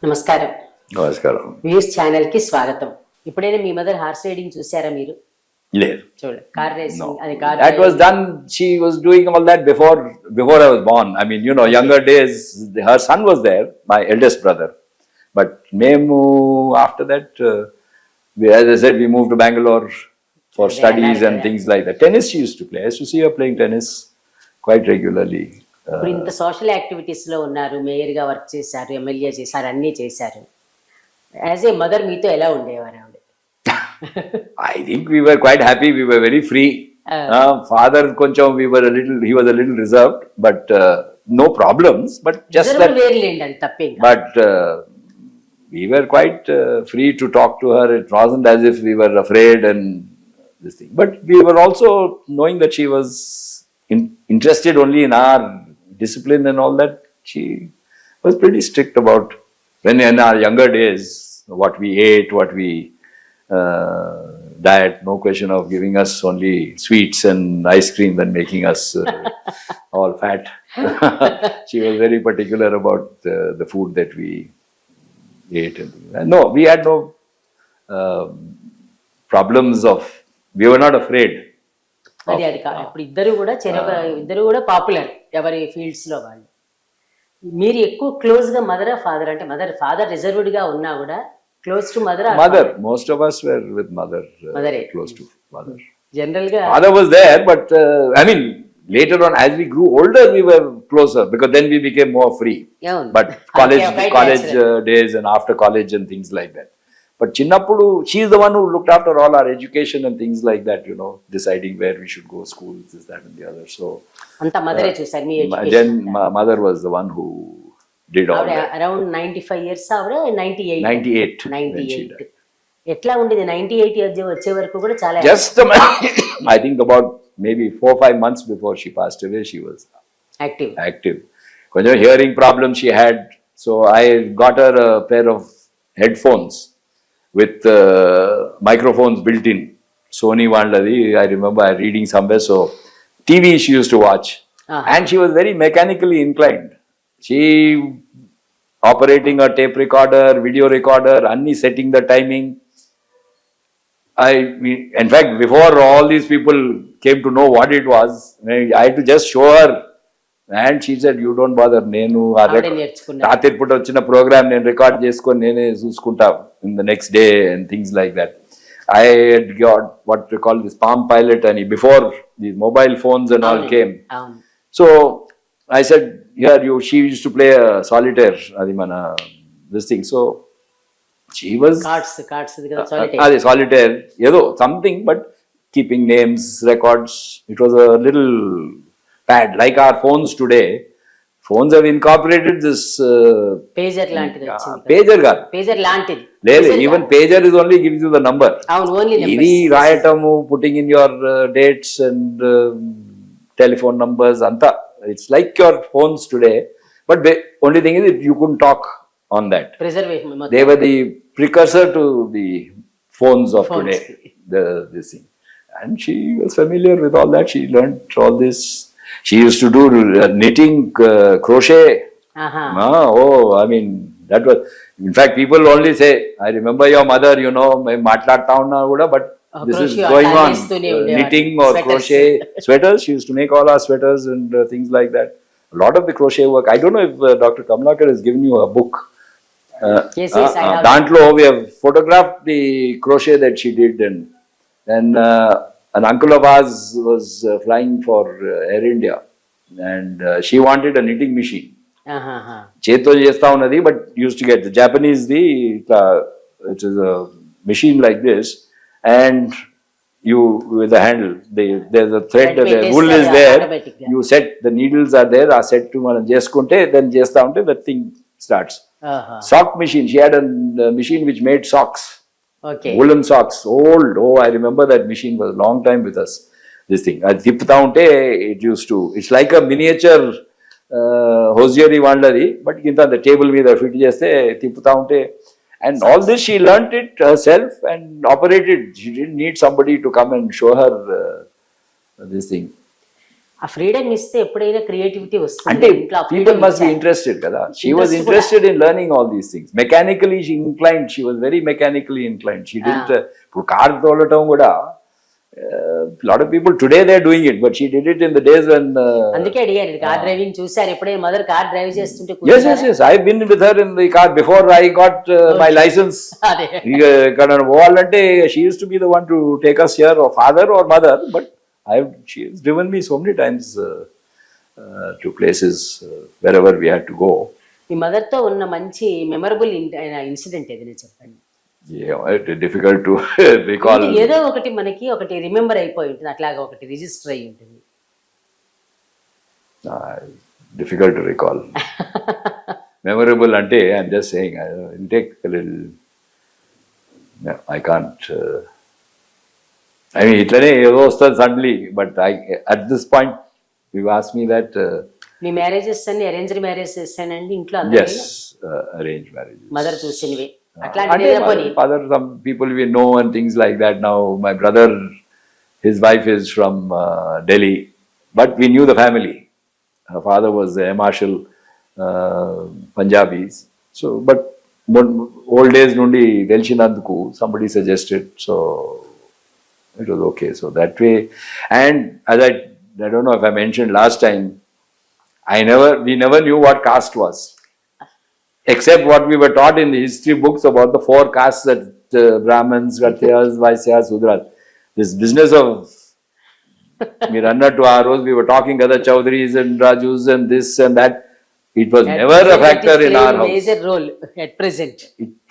నమస్కారం. నమస్కారం. Views channel కి స్వాగతం. ఇప్పుడైనా మీ మదర్ హార్స్ రైడింగ్ చూసారా మీరు? లేదు. చూడండి, కార్ రేసింగ్ అది car. That was done. She was doing all that before I was born. I mean, younger days. Her son was there, my eldest brother. But మేము after that, as I said, we moved to Bangalore for studies and things like that. Tennis she used to play. I used to see her playing tennis quite regularly. ఇప్పుడు ఇంత social activities లో ఉన్నారు, mayor గా work చేశారు, MLA చేశారు, అన్ని చేశారు. As a mother మీతో ఎలా ఉండేవారు ఆవిడ? I think we were quite happy. We were very free. Father koncham he was a little reserved, but no problems. But just that. But we were quite free to talk to her. It wasn't as if we were afraid and this thing. But we were also knowing that she was interested only in our discipline and all that. She was pretty strict about when in our younger days what we ate, what we diet. No question of giving us only sweets and ice cream and making us all fat. She was very particular about the food that we ate. And no, we had no problems of. We were not afraid. అది ఇప్పుడు ఇద్దరు కూడా popular ఎవరి fields లో వాళ్ళు. మీరు ఎక్కువ close గా మదర్ ఫాదర్ అంటే ఫాదర్ రిజర్వ్డ్ గా ఉన్నా కూడా close to mother? Mother. Most of us were with mother. Close to mother. Generally, father was there, but I mean, later on, as we grew older, we were closer because then we became more free. Yeah. But college days and after college and things like that. But Chinnappudu, she is the one who looked after all our education and things like that. Deciding where we should go, schools, this, that, and the other. So. Anta mother chusar me education. Mother was the one who did all that. Around 95 years avra 98. ఎట్లా ఉండేది 98 years వచ్చే వరకు కూడా చాలా just I think about maybe 4-5 months before she passed away she was active. Konjam hearing problem she had, so I got her a pair of headphones with microphones built in. Sony valladi, I remember reading somewhere. So TV she used to watch. And she was very mechanically inclined. She operating a tape recorder, video recorder, Anni setting the timing. In fact, before all these people came to know what it was, I had to just show her. And she said, you don't bother. Nenu Ratirputa vachina program nenu record cheskoni nene chuskunta in the next day and things like that. I had got what we call this Palm Pilot and before these mobile phones and all came. So I said, here she used to play a solitaire, Adimana, this thing. So she was cards solitaire, something, but keeping names, records. It was a little pad like our phones today. Phones have incorporated this pager lantidi. Pager lantidi. Even pager is only gives you the number. Only numbers. Ini rayatamu, putting in your dates and telephone numbers, anta. It's like your phones today, but the only thing is that you couldn't talk on that. Preservation. They were the precursor to the phones of today. This thing, and she was familiar with all that. She learned all this. She used to do knitting, crochet. I mean, that was. In fact, people only say, "I remember your mother." Matladta unna kuda, but. This is going on. Knitting or sweaters. Crochet sweaters. She used to make all our sweaters and things like that. A lot of the crochet work. I don't know if Dr. Kamlakar has given you a book. Yes, I have. Dantlo, we have photographed the crochet that she did, and an uncle of ours was flying for Air India, and she wanted a knitting machine. Cheto chesta unnadi, but used to get the Japanese it is a machine like this. And you with the handle, there's a thread, the wool is there. You set the needles are there. Are set to man cheskunte, then chesta unte that thing starts. Sock machine. She had a machine which made socks. Okay. Woolen socks. Old. Oh, I remember that machine was a long time with us. This thing. Tipta unte it used to. It's like a miniature hosiery vandari, but inta the table మీద fit cheste tipta unte. And all this she learnt it herself and operated. She didn't need somebody to come and show her this thing. ఆ freedom ఇస్తే ఎప్పుడైనా creativity వస్తుంది అంటే ఇంట్లో. ఆ people freedom must be ఇచ్చారు. interested కదా. She was Interest interested in learning all these things. Mechanically she inclined. She was very mechanically inclined. She didn't. ఇప్పుడు కార్ తోలటం కూడా lot of people today they are doing it, but she did it in the days when. అందుకే అడిగారు car driving చూసారు ఎప్పుడైనా mother car drive చేస్తుంటే Yes, కూర్చున్నారా? yes, yes. I've been with her in the car before I got my license. అదే ఇక్కడ పోవాలంటే she used to be the one to take us here, or father or mother, but she has driven me so many times to places wherever we had to go. Me mother తో ఉన్న మంచి memorable incident ఏదైనా చెప్పండి. Yeah, it's difficult to recall. అంటే ఏదో ఒకటి మనకి ఒకటి రిమెంబర్ అయిపోయి ఉంటుంది, అట్లాగా ఒకటి రిజిస్టర్ అయి ఉంటుంది. Difficult to recall. Memorable ante, I'm just saying, it'll take a little. No, I can't. I mean, itlane edo ostadi suddenly, but at this point, you asked me that. Me marriages అన్ని arranged marriages అండి ఇంట్లో అందరూ? Yes, arranged marriages. Mother చూసినవి Ante అట్లాంటివి పోనీ. father, some people we know and things like that. Now, my brother, his wife is from Delhi, but we knew the family. Her father was a Marshal, Punjabis. So, but old days nundi telichinanduku somebody suggested, so it was okay. So that way, and as I don't know if I mentioned last time, we never knew what caste was, except what we were taught in the history books about the 4 castes, that Brahmins, Kshatriyas, Vaishyas, Sudras. This business of మీరు అన్నట్టు ఆ రోజు we were talking other Chaudharis and Rajus and this and that. It was never a factor in our house. Major role at present.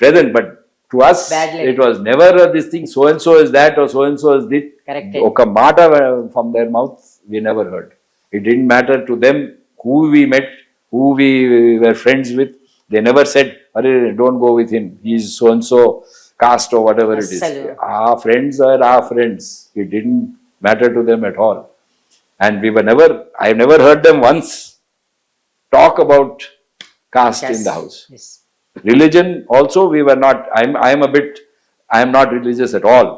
Present, but to us, Bad life. it was never this thing, so and so is that or so and so is this. Correct. Oka mata from their mouth, we never heard. It didn't matter to them who we met, who we were friends with. They never said, don't go with him, he's so and so caste or whatever it is. Our friends are our friends. It didn't matter to them at all. And we were never, I've never heard them once talk about caste in the house. Yes. Religion also, we were not, I am not religious at all,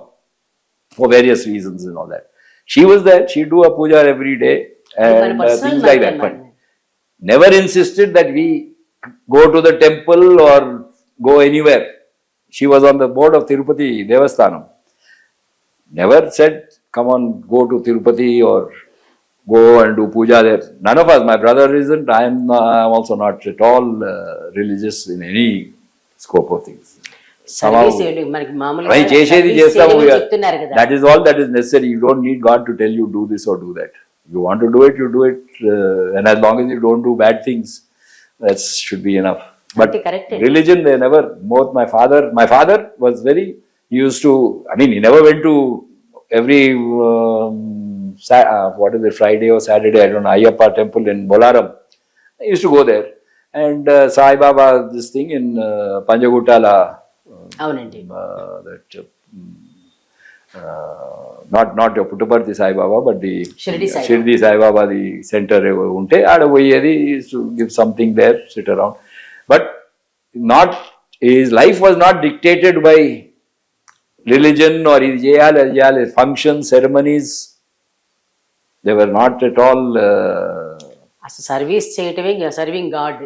for various reasons and all that. She was there, she'd do a puja every day and things like that, but never insisted that we go to the temple or go anywhere. She was on the board of Tirupati Devasthanam. Never said, come on, go to Tirupati or go and do puja there. None of us, my brother isn't, I am also not at all religious in any scope of things. Service మనకి మామూలుగా Right, చేసేది చేస్తాము. చెప్తున్నారు కదా. That is all that is necessary. You don't need God to tell you do this or do that. You want to do it, you do it. And as long as you don't do bad things, that should be enough. But correct. religion, they never, both my father was very, he used to, I mean, he never went to every, what is it, Friday or Saturday, I don't know, Ayyappa temple in Bolaram. I used to go there. And Sai Baba, this thing in Panjagutala, అవునండి. that not your Puttaparthi Sai Baba, but the Shirdi Sai Baba, the center unte aada poyedi to give something there, sit around. But not, his life was not dictated by religion or his functions, ceremonies. They were not at all. అసలు service చేయటమే serving God.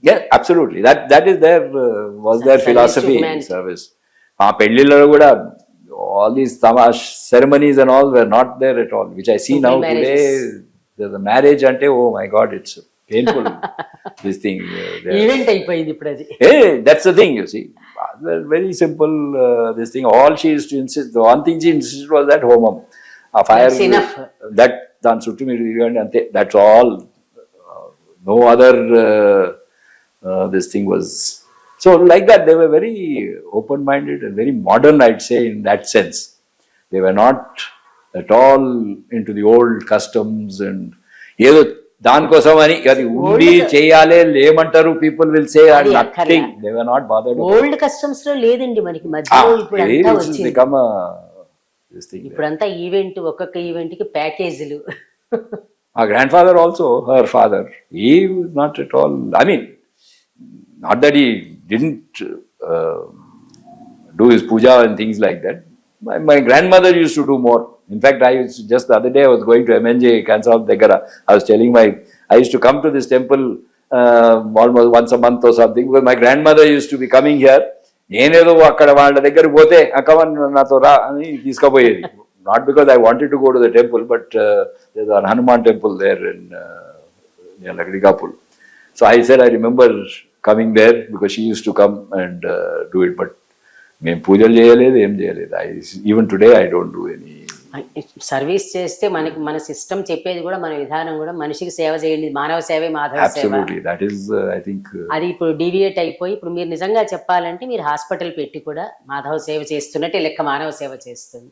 Yeah, absolutely. That is their was their philosophy in service. పెళ్ళిళ్ళలో కూడా all these tamash ceremonies and all were not there at all, which I see now today. There's a marriage ante, oh my God, it's painful. This thing. Event అయిపోయింది ఇప్పుడు అది. Hey, that's the thing, you see. Very simple, this thing. All she used to insist, the one thing she insisted was that homam. A fire. That's enough. That dan suttu meeru ante, that's all. No other, this thing was. So like that, they were very open-minded and very modern, I'd say, in that sense. They were not at all into the old customs and ఏదో దానికోసమని అది ఉండి చేయాలి ఏమంటారు people will say and nothing. They were not bothered. Old customs లో లేదండి మనకి మధ్యలో ఇప్పుడు అంతా వచ్చింది. ఇప్పుడంతా ఈవెంట్, ఒక్కొక్క ఈవెంట్ కి ప్యాకేజీలు. Our grandfather also, her father, he was not at all, I mean, not that he didn't do his puja and things like that. My grandmother used to do more. In fact, just the other day I was going to MNJ Kansas Degara. I was telling I used to come to this temple almost once a month or something because my grandmother used to be coming here. నేనేదో అక్కడ వాళ్ళ దగ్గరికి పోతే అక్కవన్ నాతో రా అని తీసుకుపోయేది. Not because I wanted to go to the temple, but there's a Hanuman temple there in near Lagdigapur. So I said I remember coming there because she used to come and do it. But మేము పూజలు చేయలేదు, ఏం చేయలేదు. Even today I don't do any. Service చేస్తే మనకి మన system చెప్పేది కూడా మన విధానం కూడా మనిషికి సేవ చేయండి, మానవ సేవే మాధవ సేవ. Absolutely, that is I think. అది ఇప్పుడు డీవియేట్ అయిపోయి ఇప్పుడు మీరు నిజంగా చెప్పాలంటే మీరు హాస్పిటల్ పెట్టి కూడా మాధవ సేవ చేస్తున్నట్టే లెక్క మానవ సేవ చేస్తుంది.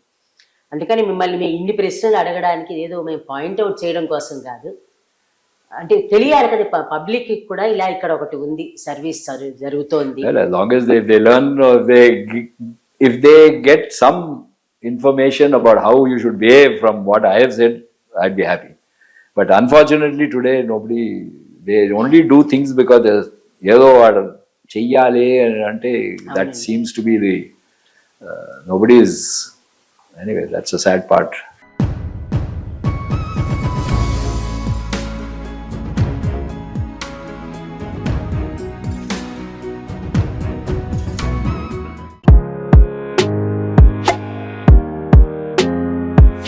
అందుకని మిమ్మల్ని మేము ఇన్ని ప్రశ్నలు అడగడానికి ఏదో మేము పాయింట్అవుట్ చేయడం కోసం కాదు, అంటే తెలియాలి కదా పబ్లిక్ కూడా ఇలా ఇక్కడ ఒకటి ఉంది, సర్వీస్ జరుగుతోంది. Well, as long as they learn, if they get some information about how you should behave from what I have said, I'd be happy. But unfortunately today they only do things because ఏదో వాడు చెయ్యాలి అంటే that seems to be the nobody is. Anyway, that's a sad part.